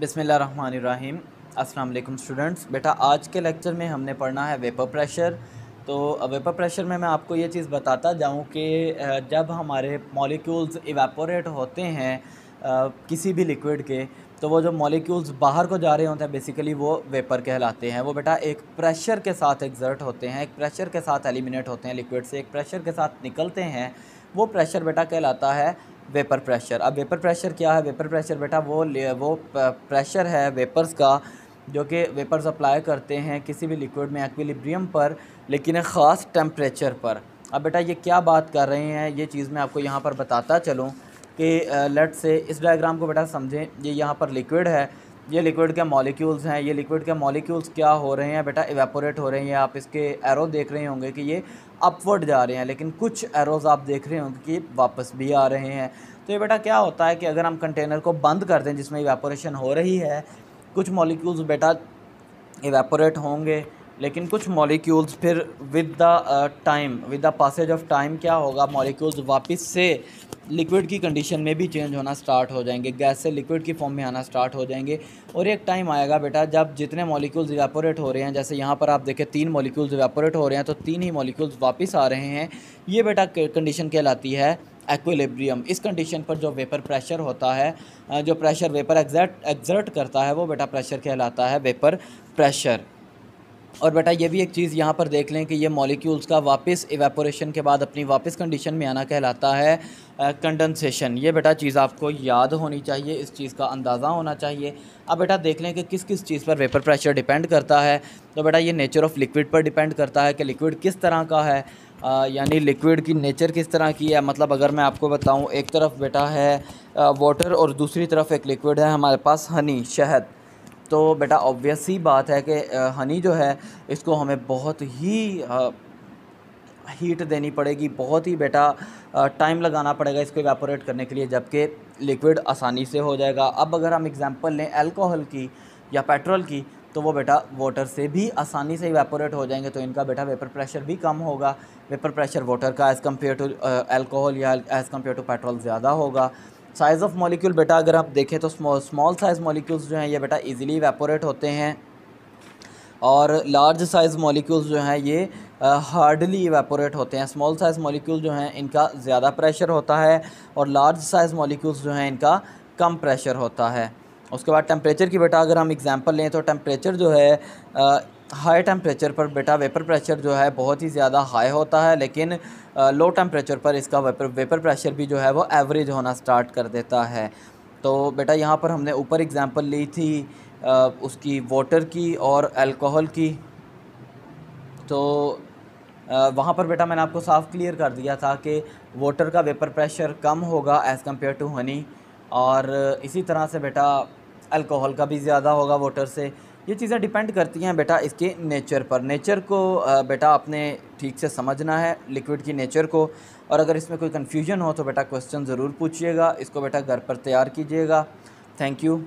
बिस्मिल्लाहिर्रहमानिर्रहीम। अस्सलाम वालेकुम स्टूडेंट्स। बेटा आज के लेक्चर में हमने पढ़ना है वेपर प्रेशर। तो वेपर प्रेशर में मैं आपको ये चीज़ बताता जाऊँ कि जब हमारे मॉलिक्यूल्स इवेपोरेट होते हैं किसी भी लिक्विड के, तो वो जो मॉलिक्यूल्स बाहर को जा रहे होते हैं बेसिकली वो वेपर कहलाते हैं। वो बेटा एक प्रेशर के साथ एग्जर्ट होते हैं, एक प्रेशर के साथ एलिमिनेट होते हैं लिक्विड से, एक प्रेशर के साथ निकलते हैं। वो प्रेशर बेटा कहलाता है वेपर प्रेशर। अब वेपर प्रेशर क्या है? वेपर प्रेशर बेटा वो प्रेशर है वेपर्स का, जो कि वेपर्स अप्लाई करते हैं किसी भी लिक्विड में एक्विलिब्रियम पर, लेकिन एक ख़ास टेम्परेचर पर। अब बेटा ये क्या बात कर रहे हैं, ये चीज़ मैं आपको यहाँ पर बताता चलूँ कि लेट से इस डायग्राम को बेटा समझें। ये यहाँ पर लिक्विड है, ये लिक्विड के मॉलिक्यूल्स हैं। ये लिक्विड के मॉलिक्यूल्स क्या हो रहे हैं बेटा? इवेपोरेट हो रहे हैं। आप इसके एरो देख रहे होंगे कि ये अपवर्ड जा रहे हैं, लेकिन कुछ एरोज़ आप देख रहे होंगे कि वापस भी आ रहे हैं। तो ये बेटा क्या होता है कि अगर हम कंटेनर को बंद कर दें जिसमें इवेपोरेशन हो रही है, कुछ मॉलिक्यूल्स बेटा इवेपोरेट होंगे, लेकिन कुछ मॉलिक्यूल्स फिर with the passage of time क्या होगा, मॉलिक्यूल्स वापस से लिक्विड की कंडीशन में भी चेंज होना स्टार्ट हो जाएंगे, गैस से लिक्विड की फॉर्म में आना स्टार्ट हो जाएंगे। और एक टाइम आएगा बेटा जब जितने मॉलिक्यूल्स इवेपोरेट हो रहे हैं, जैसे यहाँ पर आप देखें 3 मॉलिक्यूल्स इवेपोरेट हो रहे हैं, तो 3 ही मॉलिक्यूल्स वापस आ रहे हैं। ये बेटा कंडीशन कहलाती है एक्विलिब्रियम। इस कंडीशन पर जो वेपर प्रेशर होता है, जो प्रेशर वेपर एग्जर्ट करता है, वो बेटा प्रेशर कहलाता है वेपर प्रेशर। और बेटा ये भी एक चीज़ यहाँ पर देख लें कि ये मॉलिक्यूल्स का वापस इवेपोरेशन के बाद अपनी वापस कंडीशन में आना कहलाता है कंडेंसेशन। ये बेटा चीज़ आपको याद होनी चाहिए, इस चीज़ का अंदाज़ा होना चाहिए। अब बेटा देख लें कि किस किस चीज़ पर वेपर प्रेशर डिपेंड करता है। तो बेटा ये नेचर ऑफ़ लिक्विड पर डिपेंड करता है कि लिक्विड किस तरह का है, यानी लिक्विड की नेचर किस तरह की है। मतलब अगर मैं आपको बताऊँ, एक तरफ बेटा है वाटर और दूसरी तरफ एक लिक्विड है हमारे पास हनी, शहद। तो बेटा ऑब्वियस ही बात है कि हनी जो है इसको हमें बहुत ही हीट देनी पड़ेगी, बहुत ही बेटा टाइम लगाना पड़ेगा इसको इवेपोरेट करने के लिए, जबकि लिक्विड आसानी से हो जाएगा। अब अगर हम एग्जांपल लें अल्कोहल की या पेट्रोल की, तो वो बेटा वाटर से भी आसानी से इवेपोरेट हो जाएंगे, तो इनका बेटा वेपर प्रेशर भी कम होगा। वेपर प्रेशर वाटर का एज़ कम्पेयर टू अल्कोहल या एज़ कम्पेयर टू पेट्रोल ज़्यादा होगा। साइज़ ऑफ मॉलिक्यूल बेटा अगर आप देखें तो स्मॉल साइज़ मॉलिक्यूल्स जो हैं ये बेटा इजीली इवेपोरेट होते हैं, और लार्ज साइज़ मॉलिक्यूल्स जो हैं ये हार्डली इवेपोरेट होते हैं। स्मॉल साइज़ मॉलिक्यूल जो हैं इनका ज़्यादा प्रेशर होता है, और लार्ज साइज़ मॉलिक्यूल्स जो हैं इनका कम प्रेशर होता है। उसके बाद टेम्परेचर की बेटा अगर हम एग्जांपल लें, तो टेम्परेचर जो है हाई टेम्परेचर पर बेटा वेपर प्रेशर जो है बहुत ही ज़्यादा हाई होता है, लेकिन लो टेम्परेचर पर इसका वेपर प्रेशर भी जो है वो एवरेज होना स्टार्ट कर देता है। तो बेटा यहाँ पर हमने ऊपर एग्जांपल ली थी उसकी वाटर की और अल्कोहल की। तो वहाँ पर बेटा मैंने आपको साफ क्लियर कर दिया था कि वाटर का वेपर प्रेशर कम होगा एज़ कम्पेयर टू हनी, और इसी तरह से बेटा अल्कोहल का भी ज़्यादा होगा वाटर से। ये चीज़ें डिपेंड करती हैं बेटा इसके नेचर पर। नेचर को बेटा आपने ठीक से समझना है, लिक्विड की नेचर को। और अगर इसमें कोई कन्फ्यूजन हो तो बेटा क्वेश्चन ज़रूर पूछिएगा, इसको बेटा घर पर तैयार कीजिएगा। Thank you.